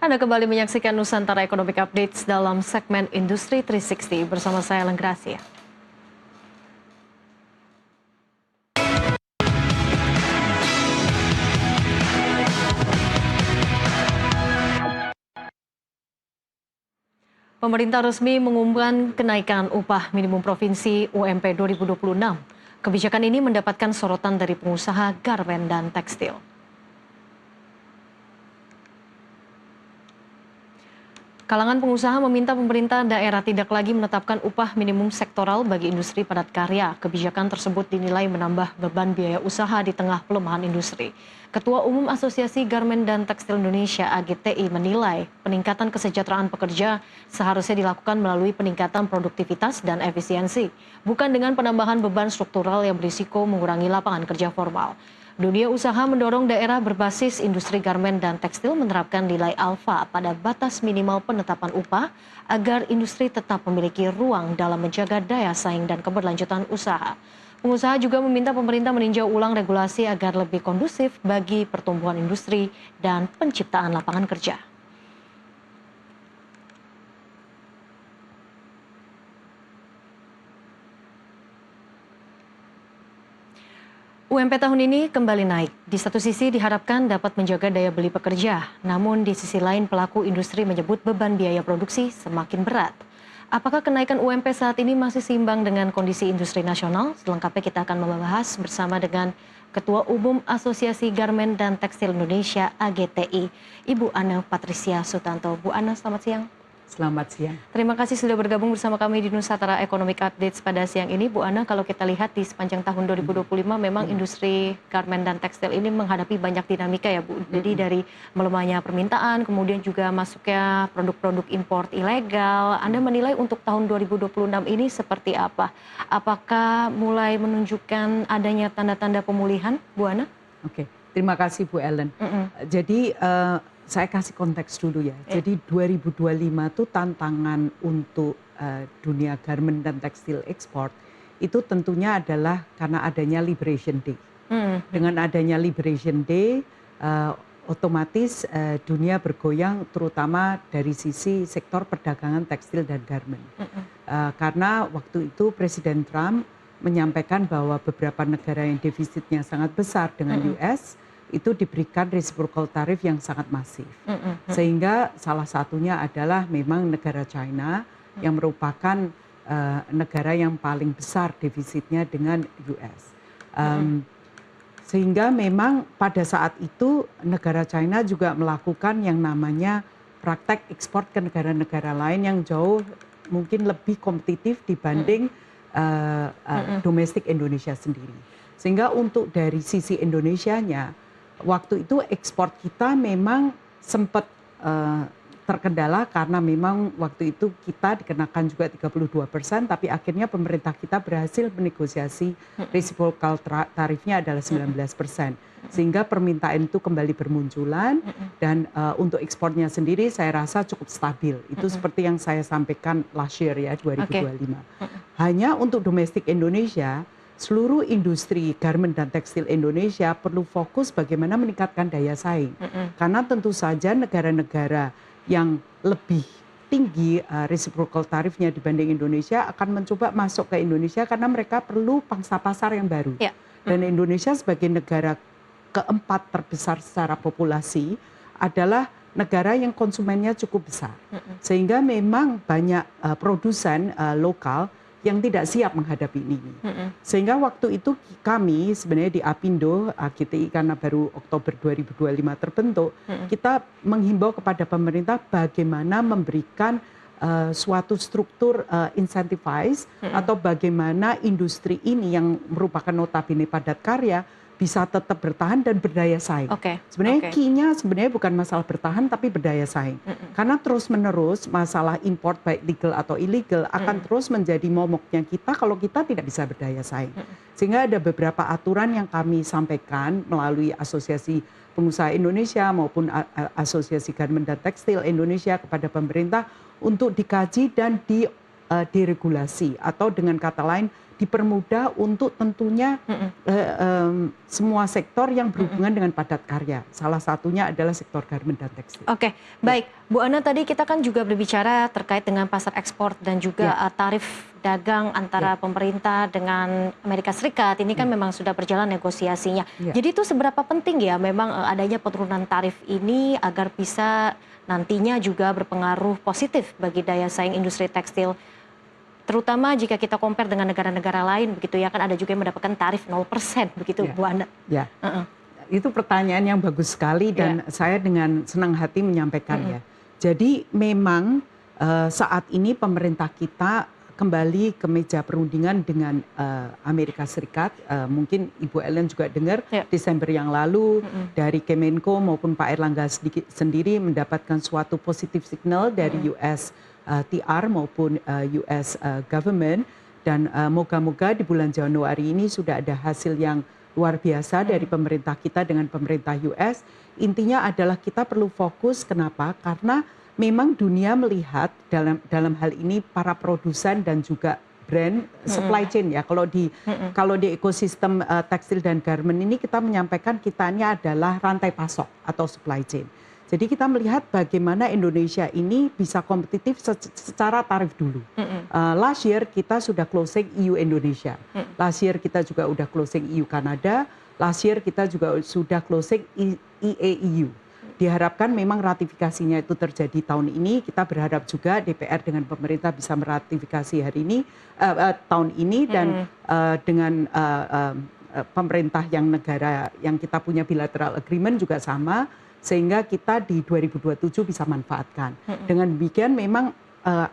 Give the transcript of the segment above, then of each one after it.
Anda kembali menyaksikan Nusantara Economic Updates dalam segmen Industri 360 bersama saya Lenggracia. Pemerintah resmi mengumumkan kenaikan upah minimum provinsi UMP 2026. Kebijakan ini mendapatkan sorotan dari pengusaha garmen dan tekstil. Kalangan pengusaha meminta pemerintah daerah tidak lagi menetapkan upah minimum sektoral bagi industri padat karya. Kebijakan tersebut dinilai menambah beban biaya usaha di tengah pelemahan industri. Ketua Umum Asosiasi Garmen dan Tekstil Indonesia (AGTI) menilai peningkatan kesejahteraan pekerja seharusnya dilakukan melalui peningkatan produktivitas dan efisiensi, bukan dengan penambahan beban struktural yang berisiko mengurangi lapangan kerja formal. Dunia usaha mendorong daerah berbasis industri garmen dan tekstil menerapkan nilai alfa pada batas minimal penetapan upah agar industri tetap memiliki ruang dalam menjaga daya saing dan keberlanjutan usaha. Pengusaha juga meminta pemerintah meninjau ulang regulasi agar lebih kondusif bagi pertumbuhan industri dan penciptaan lapangan kerja. UMP tahun ini kembali naik. Di satu sisi diharapkan dapat menjaga daya beli pekerja, namun di sisi lain pelaku industri menyebut beban biaya produksi semakin berat. Apakah kenaikan UMP saat ini masih seimbang dengan kondisi industri nasional? Selengkapnya kita akan membahas bersama dengan Ketua Umum Asosiasi Garmen dan Tekstil Indonesia (AGTI), Ibu Ana Patricia Sutanto. Bu Ana, selamat siang. Selamat siang. Terima kasih sudah bergabung bersama kami di Nusantara Economic Updates pada siang ini. Bu Ana, kalau kita lihat di sepanjang tahun 2025 memang industri garmen dan tekstil ini menghadapi banyak dinamika ya Bu. Jadi dari melemahnya permintaan, kemudian juga masuknya produk-produk impor ilegal. Anda menilai untuk tahun 2026 ini seperti apa? Apakah mulai menunjukkan adanya tanda-tanda pemulihan, Bu Ana? Oke, terima kasih Bu Ellen. Jadi saya kasih konteks dulu ya. Jadi 2025 itu tantangan untuk dunia garmen dan tekstil ekspor itu tentunya adalah karena adanya Liberation Day. Dengan adanya Liberation Day, otomatis dunia bergoyang terutama dari sisi sektor perdagangan tekstil dan garmen. Karena waktu itu Presiden Trump menyampaikan bahwa beberapa negara yang defisitnya sangat besar dengan US itu diberikan reciprocal tarif yang sangat masif. Sehingga salah satunya adalah memang negara China yang merupakan negara yang paling besar defisitnya dengan US. Sehingga memang pada saat itu negara China juga melakukan yang namanya praktek ekspor ke negara-negara lain yang jauh mungkin lebih kompetitif dibanding domestik Indonesia sendiri. Sehingga untuk dari sisi Indonesianya, waktu itu ekspor kita memang sempat terkendala karena memang waktu itu kita dikenakan juga 32%, tapi akhirnya pemerintah kita berhasil menegosiasi reciprocal tarifnya adalah 19%. Sehingga permintaan itu kembali bermunculan dan untuk ekspornya sendiri saya rasa cukup stabil. Itu seperti yang saya sampaikan last year ya 2025. Hanya untuk domestik Indonesia, seluruh industri garmen dan tekstil Indonesia perlu fokus bagaimana meningkatkan daya saing. Karena tentu saja negara-negara yang lebih tinggi reciprocal tarifnya dibanding Indonesia akan mencoba masuk ke Indonesia karena mereka perlu pangsa pasar yang baru. Dan Indonesia sebagai negara keempat terbesar secara populasi adalah negara yang konsumennya cukup besar. Sehingga memang banyak produsen lokal yang tidak siap menghadapi ini. Sehingga waktu itu kami sebenarnya di Apindo, AGTI karena baru Oktober 2025 terbentuk, kita menghimbau kepada pemerintah bagaimana memberikan suatu struktur incentivize atau bagaimana industri ini yang merupakan notabene padat karya bisa tetap bertahan dan berdaya saing. Sebenarnya key-nya sebenarnya bukan masalah bertahan tapi berdaya saing. Karena terus-menerus masalah import baik legal atau illegal akan terus menjadi momoknya kita kalau kita tidak bisa berdaya saing. Sehingga ada beberapa aturan yang kami sampaikan melalui Asosiasi Pengusaha Indonesia maupun Asosiasi Garmen dan Tekstil Indonesia kepada pemerintah untuk dikaji dan diregulasi atau dengan kata lain dipermudah untuk tentunya semua sektor yang berhubungan dengan padat karya. Salah satunya adalah sektor garment dan tekstil. Oke, baik. Bu Ana, tadi kita kan juga berbicara terkait dengan pasar ekspor dan juga tarif dagang antara pemerintah dengan Amerika Serikat. Ini kan memang sudah berjalan negosiasinya. Jadi itu seberapa penting ya memang adanya penurunan tarif ini agar bisa nantinya juga berpengaruh positif bagi daya saing industri tekstil, terutama jika kita compare dengan negara-negara lain begitu ya, kan ada juga yang mendapatkan tarif 0% begitu, Bu Ana. Ya. Itu pertanyaan yang bagus sekali dan saya dengan senang hati menyampaikan ya. Jadi memang saat ini pemerintah kita kembali ke meja perundingan dengan Amerika Serikat. Mungkin Ibu Ellen juga dengar Desember yang lalu dari Kemenko maupun Pak Erlangga sendiri mendapatkan suatu positif signal dari US TR maupun US government, dan moga-moga di bulan Januari ini sudah ada hasil yang luar biasa dari pemerintah kita dengan pemerintah US. Intinya adalah kita perlu fokus, kenapa? Karena memang dunia melihat dalam hal ini para produsen dan juga brand supply chain ya. Kalau di ekosistem tekstil dan garment ini kita menyampaikan kitanya adalah rantai pasok atau supply chain. Jadi kita melihat bagaimana Indonesia ini bisa kompetitif secara tarif dulu. Last year kita sudah closing EU Indonesia. Last year kita juga sudah closing EU Kanada. Last year kita juga sudah closing EAEU. Diharapkan memang ratifikasinya itu terjadi tahun ini. Kita berharap juga DPR dengan pemerintah bisa meratifikasi tahun ini, dan dengan pemerintah yang negara yang kita punya bilateral agreement juga sama, sehingga kita di 2027 bisa manfaatkan. Dengan demikian memang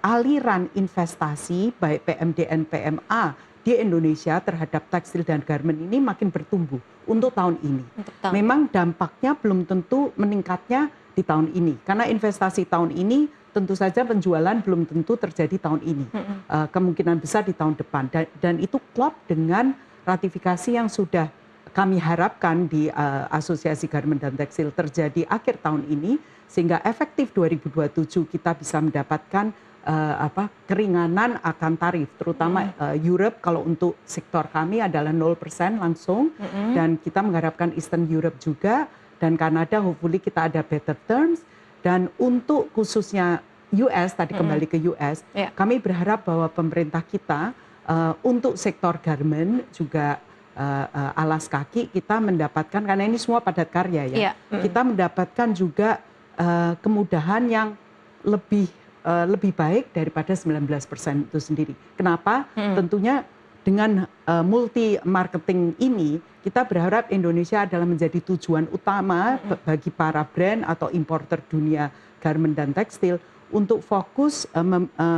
aliran investasi baik PMDN PMA di Indonesia terhadap tekstil dan garment ini makin bertumbuh untuk tahun ini. Memang dampaknya belum tentu meningkatnya di tahun ini, karena investasi tahun ini tentu saja penjualan belum tentu terjadi tahun ini. Kemungkinan besar di tahun depan, dan itu klop dengan ratifikasi yang sudah kami harapkan di Asosiasi Garment dan Tekstil terjadi akhir tahun ini, sehingga efektif 2027 kita bisa mendapatkan keringanan akan tarif, terutama Europe kalau untuk sektor kami adalah 0% langsung, dan kita mengharapkan Eastern Europe juga, dan Kanada hopefully kita ada better terms. Dan untuk khususnya US, tadi kembali ke US, kami berharap bahwa pemerintah kita untuk sektor garment juga alas kaki kita mendapatkan, karena ini semua padat karya ya, kita mendapatkan juga kemudahan yang lebih baik daripada 19% itu sendiri. Kenapa? Tentunya dengan multi marketing ini kita berharap Indonesia adalah menjadi tujuan utama bagi para brand atau importer dunia garment dan tekstil untuk fokus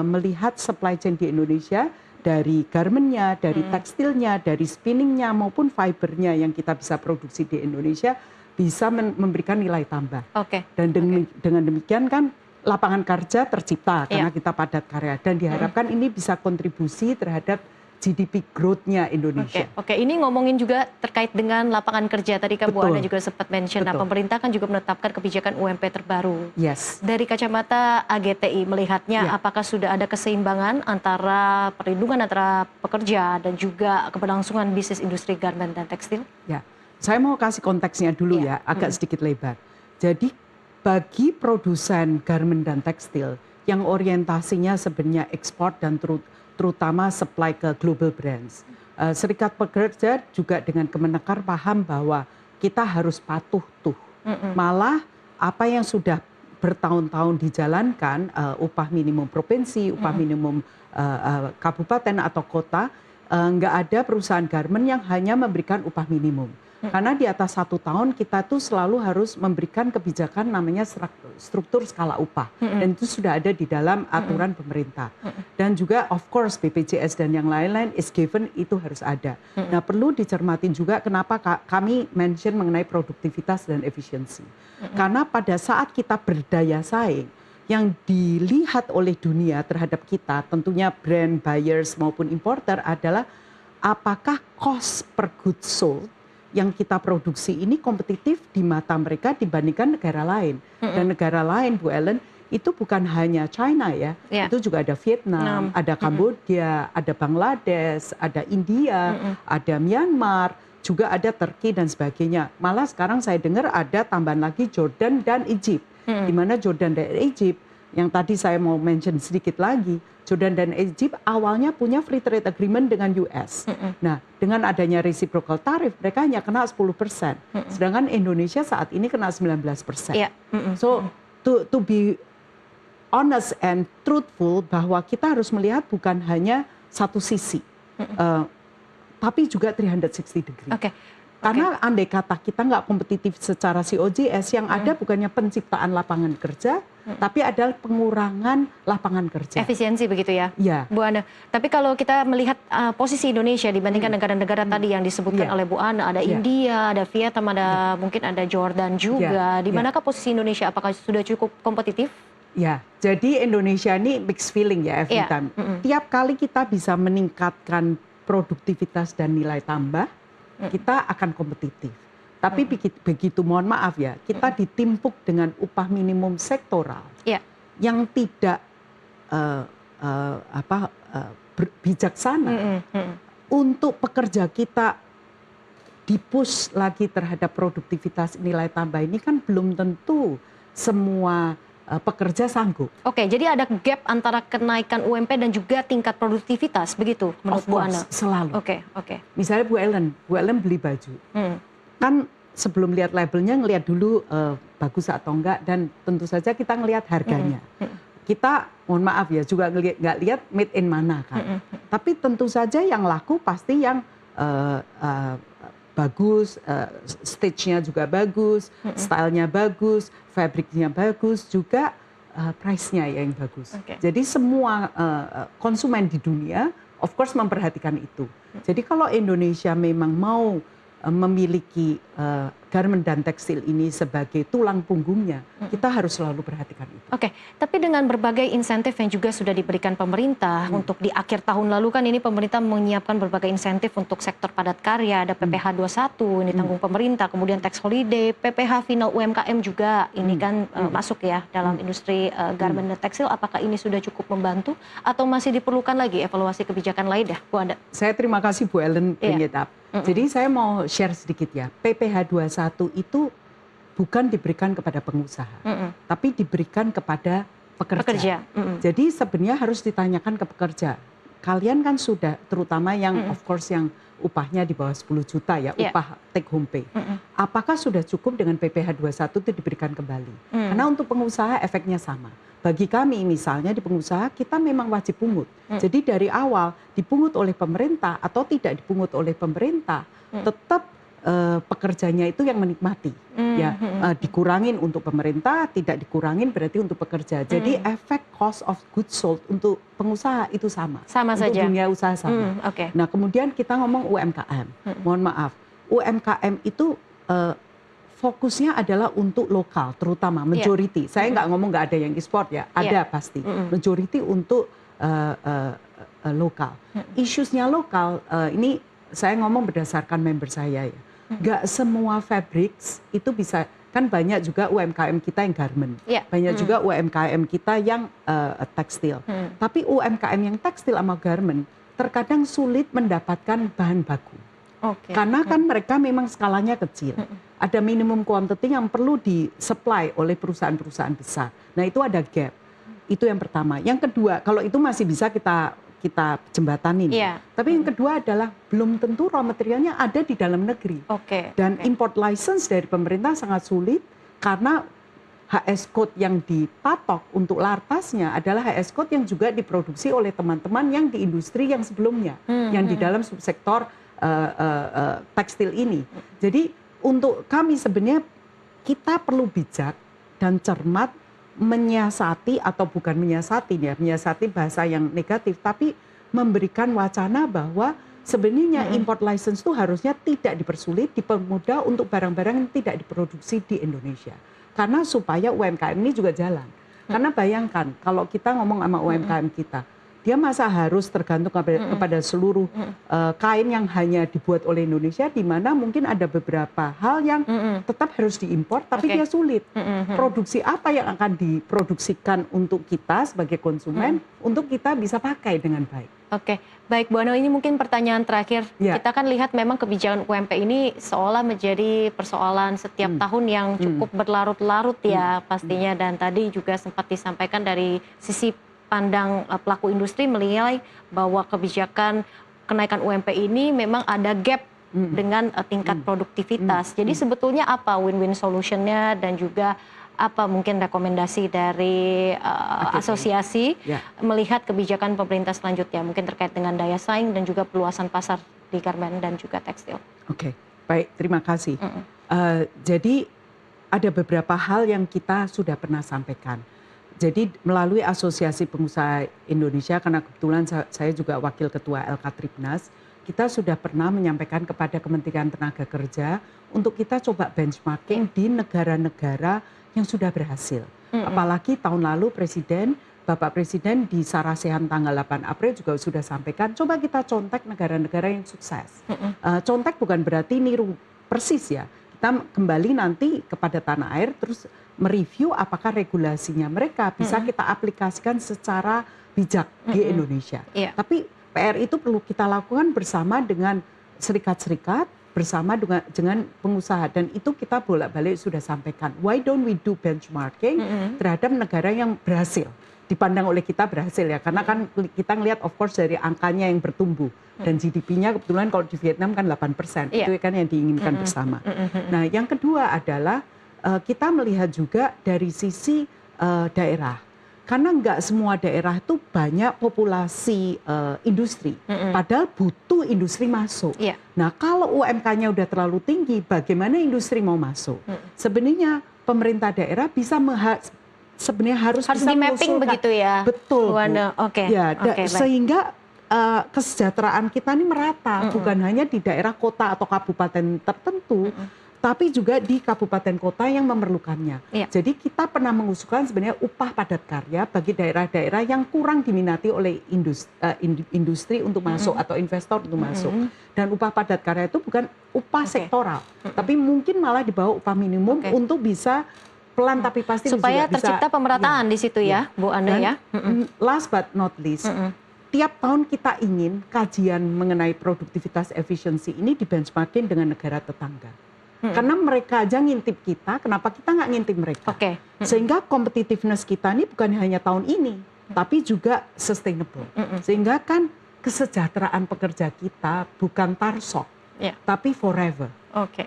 melihat supply chain di Indonesia, dari garmentnya, dari tekstilnya, dari spinningnya maupun fibernya yang kita bisa produksi di Indonesia bisa memberikan nilai tambah. Dan dengan demikian kan lapangan kerja tercipta karena kita padat karya, dan diharapkan ini bisa kontribusi terhadap GDP growth-nya Indonesia. Ini ngomongin juga terkait dengan lapangan kerja. Tadi kan Bu Ana juga sempat mention, nah pemerintah kan juga menetapkan kebijakan UMP terbaru. Dari kacamata AGTI melihatnya, apakah sudah ada keseimbangan antara perlindungan antara pekerja dan juga keberlangsungan bisnis industri garment dan tekstil? Ya, saya mau kasih konteksnya dulu ya, agak sedikit lebar. Jadi bagi produsen garment dan tekstil yang orientasinya sebenarnya ekspor dan terutama supply ke global brands, Serikat Pekerja juga dengan Kemenakar paham bahwa kita harus patuh tuh. Malah apa yang sudah bertahun-tahun dijalankan, upah minimum provinsi, upah minimum kabupaten atau kota, nggak ada perusahaan garment yang hanya memberikan upah minimum. Karena di atas 1 tahun kita tuh selalu harus memberikan kebijakan namanya struktur skala upah. Dan itu sudah ada di dalam aturan pemerintah. Dan juga of course BPJS dan yang lain-lain is given, itu harus ada. Nah perlu dicermatin juga kenapa kami mention mengenai produktivitas dan efisiensi. Karena pada saat kita berdaya saing, yang dilihat oleh dunia terhadap kita, tentunya brand, buyers maupun importer, adalah apakah cost per goods sold yang kita produksi ini kompetitif di mata mereka dibandingkan negara lain. Dan negara lain, Bu Ellen, itu bukan hanya China ya, Ya. itu juga ada Vietnam, ada Kamboja, ada Bangladesh, ada India, ada Myanmar, juga ada Turki dan sebagainya. Malah sekarang saya dengar ada tambahan lagi Jordan dan Egypt, di mana Jordan dan Egypt yang tadi saya mau mention sedikit lagi, Jordan dan Egypt awalnya punya free trade agreement dengan US. Nah, dengan adanya reciprocal tariff, mereka hanya kena 10%. Sedangkan Indonesia saat ini kena 19%. Iya. So, to be honest and truthful, bahwa kita harus melihat bukan hanya satu sisi, tapi juga 360 degree. Oke. Karena andai kata kita nggak kompetitif secara COGS, yang ada bukannya penciptaan lapangan kerja, tapi ada pengurangan lapangan kerja. Efisiensi begitu ya, Ya. Bu Ana. Tapi kalau kita melihat posisi Indonesia dibandingkan negara-negara tadi yang disebutkan oleh Bu Ana, ada India, ada Vietnam, ada mungkin ada Jordan juga. Di manakah posisi Indonesia? Apakah sudah cukup kompetitif? Ya, jadi Indonesia ini mixed feeling ya every time. Tiap kali kita bisa meningkatkan produktivitas dan nilai tambah, kita akan kompetitif. Tapi begitu, mohon maaf ya, kita ditimpuk dengan upah minimum sektoral yang tidak bijaksana. Untuk pekerja kita dipush lagi terhadap produktivitas nilai tambah ini kan belum tentu semua pekerja sanggup. Oke, jadi ada gap antara kenaikan UMP dan juga tingkat produktivitas, begitu menurut Bu Ana? Selalu. Oke. Misalnya Bu Ellen beli baju, kan sebelum lihat labelnya ngelihat dulu bagus atau enggak, dan tentu saja kita ngelihat harganya. Kita, mohon maaf ya, juga nggak lihat made in mana kan. Tapi tentu saja yang laku pasti yang bagus, stage-nya juga bagus, style-nya bagus, fabriknya bagus, juga price-nya yang bagus. Jadi semua konsumen di dunia of course memperhatikan itu. Jadi kalau Indonesia memang mau memiliki garment dan tekstil ini sebagai tulang punggungnya, kita harus selalu perhatikan itu. Oke, tapi dengan berbagai insentif yang juga sudah diberikan pemerintah untuk di akhir tahun lalu kan ini pemerintah menyiapkan berbagai insentif untuk sektor padat karya, ada PPh 21 ini tanggung pemerintah, kemudian tax holiday, PPh final UMKM juga ini kan masuk ya dalam industri garment dan tekstil. Apakah ini sudah cukup membantu atau masih diperlukan lagi evaluasi kebijakan lain ya, Bu Ana? Saya terima kasih Bu Ellen bring it up. Jadi saya mau share sedikit ya, PPh 21 itu bukan diberikan kepada pengusaha, tapi diberikan kepada pekerja. Jadi sebenarnya harus ditanyakan ke pekerja. Kalian kan sudah, terutama yang of course yang upahnya di bawah 10 juta ya, upah take home pay. Apakah sudah cukup dengan PPh 21 itu diberikan kembali? Karena untuk pengusaha efeknya sama. Bagi kami misalnya di pengusaha kita memang wajib pungut. Jadi dari awal dipungut oleh pemerintah atau tidak dipungut oleh pemerintah, tetap pekerjanya itu yang menikmati. Dikurangin untuk pemerintah, tidak dikurangin berarti untuk pekerja. Jadi efek cost of goods sold untuk pengusaha itu sama. Sama untuk saja. dunia usaha sama. Nah kemudian kita ngomong UMKM. Mohon maaf, UMKM itu fokusnya adalah untuk lokal, terutama majority. Saya nggak ngomong nggak ada yang ekspor ya, ada pasti. Majority untuk lokal. Issues-nya lokal, ini saya ngomong berdasarkan member saya ya. Nggak semua fabrics itu bisa, kan banyak juga UMKM kita yang garment. Banyak juga UMKM kita yang tekstil. Tapi UMKM yang tekstil sama garment terkadang sulit mendapatkan bahan baku. Karena kan mereka memang skalanya kecil. Ada minimum quantity yang perlu disupply oleh perusahaan-perusahaan besar. Nah itu ada gap. Itu yang pertama. Yang kedua, kalau itu masih bisa kita jembatanin. Tapi yang kedua adalah belum tentu raw materialnya ada di dalam negeri. Dan import license dari pemerintah sangat sulit karena HS code yang dipatok untuk lartasnya adalah HS code yang juga diproduksi oleh teman-teman yang di industri yang sebelumnya, yang di dalam subsektor tekstil ini. Jadi untuk kami sebenarnya kita perlu bijak dan cermat menyiasati, atau bukan menyiasati ya, menyiasati bahasa yang negatif, tapi memberikan wacana bahwa sebenarnya import license itu harusnya tidak dipersulit, dipermudah untuk barang-barang yang tidak diproduksi di Indonesia. Karena supaya UMKM ini juga jalan. Karena bayangkan kalau kita ngomong sama UMKM kita, dia masa harus tergantung kepada seluruh kain yang hanya dibuat oleh Indonesia, di mana mungkin ada beberapa hal yang tetap harus diimpor, tapi dia sulit. Produksi apa yang akan diproduksikan untuk kita sebagai konsumen, untuk kita bisa pakai dengan baik. Oke, baik Bu Ana, ini mungkin pertanyaan terakhir. Ya. Kita kan lihat memang kebijakan UMP ini seolah menjadi persoalan setiap tahun yang cukup berlarut-larut ya pastinya. Dan tadi juga sempat disampaikan dari sisi pandang pelaku industri menilai bahwa kebijakan kenaikan UMP ini memang ada gap dengan tingkat produktivitas. Jadi sebetulnya apa win-win solutionnya dan juga apa mungkin rekomendasi dari asosiasi melihat kebijakan pemerintah selanjutnya mungkin terkait dengan daya saing dan juga peluasan pasar di garmen dan juga tekstil. Oke, baik, terima kasih. Jadi ada beberapa hal yang kita sudah pernah sampaikan. Jadi melalui Asosiasi Pengusaha Indonesia, karena kebetulan saya juga wakil ketua LK Tripnas, kita sudah pernah menyampaikan kepada Kementerian Tenaga Kerja untuk kita coba benchmarking di negara-negara yang sudah berhasil. Apalagi tahun lalu Bapak Presiden di Sarasehan tanggal 8 April juga sudah sampaikan, coba kita contek negara-negara yang sukses. Contek bukan berarti niru persis ya. Kita kembali nanti kepada tanah air, terus mereview apakah regulasinya mereka bisa kita aplikasikan secara bijak di Indonesia. Tapi PR itu perlu kita lakukan bersama dengan serikat-serikat, bersama dengan pengusaha, dan itu kita bolak-balik sudah sampaikan. Why don't we do benchmarking terhadap negara yang berhasil, dipandang oleh kita berhasil ya, karena kan kita ngelihat of course dari angkanya yang bertumbuh dan GDP-nya kebetulan kalau di Vietnam kan 8%, itu kan yang diinginkan bersama. Nah yang kedua adalah kita melihat juga dari sisi daerah. Karena nggak semua daerah itu banyak populasi industri, padahal butuh industri masuk. Nah kalau UMK-nya udah terlalu tinggi, bagaimana industri mau masuk? Sebenarnya pemerintah daerah bisa sebenarnya harus bisa di mapping begitu ya. Betul. Oke. Ya, sehingga kesejahteraan kita ini merata, bukan hanya di daerah kota atau kabupaten tertentu. Tapi juga di kabupaten kota yang memerlukannya. Jadi kita pernah mengusulkan sebenarnya upah padat karya bagi daerah-daerah yang kurang diminati oleh industri untuk masuk atau investor untuk masuk. Dan upah padat karya itu bukan upah sektoral, tapi mungkin malah di bawah upah minimum untuk bisa pelan tapi pasti supaya bisa tercipta pemerataan di situ ya, Bu Ana ya. Last but not least, tiap tahun kita ingin kajian mengenai produktivitas efisiensi ini dibenchmarking dengan negara tetangga. Karena mereka aja ngintip kita, kenapa kita nggak ngintip mereka? Sehingga competitiveness kita ini bukan hanya tahun ini, tapi juga sustainable. Sehingga kan kesejahteraan pekerja kita bukan tarsok, tapi forever.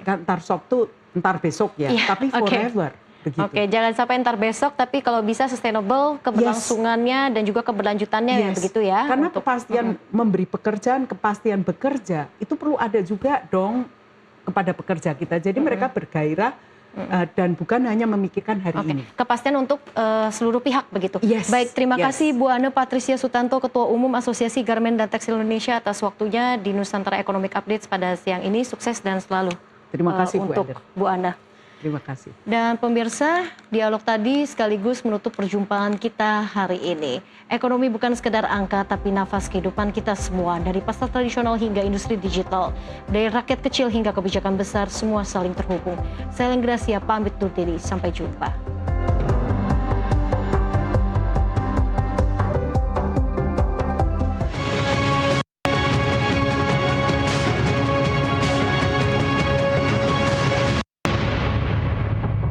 Kan tarsok tuh ntar besok ya, tapi forever. Begitu. Jangan sampai ntar besok, tapi kalau bisa sustainable keberlangsungannya dan juga keberlanjutannya ya begitu ya. Karena kepastian memberi pekerjaan, kepastian bekerja, itu perlu ada juga dong kepada pekerja kita. Jadi mereka bergairah dan bukan hanya memikirkan hari ini. Kepastian untuk seluruh pihak begitu. Baik, terima kasih Bu Ana Patricia Sutanto, Ketua Umum Asosiasi Garmen dan Tekstil Indonesia atas waktunya di Nusantara Economic Updates pada siang ini. Sukses dan selalu terima kasih untuk Bu Ana. Terima kasih. Dan pemirsa, dialog tadi sekaligus menutup perjumpaan kita hari ini. Ekonomi bukan sekedar angka, tapi nafas kehidupan kita semua. Dari pasar tradisional hingga industri digital. Dari rakyat kecil hingga kebijakan besar, semua saling terhubung. Saya Lenggracia pamit undur diri, sampai jumpa.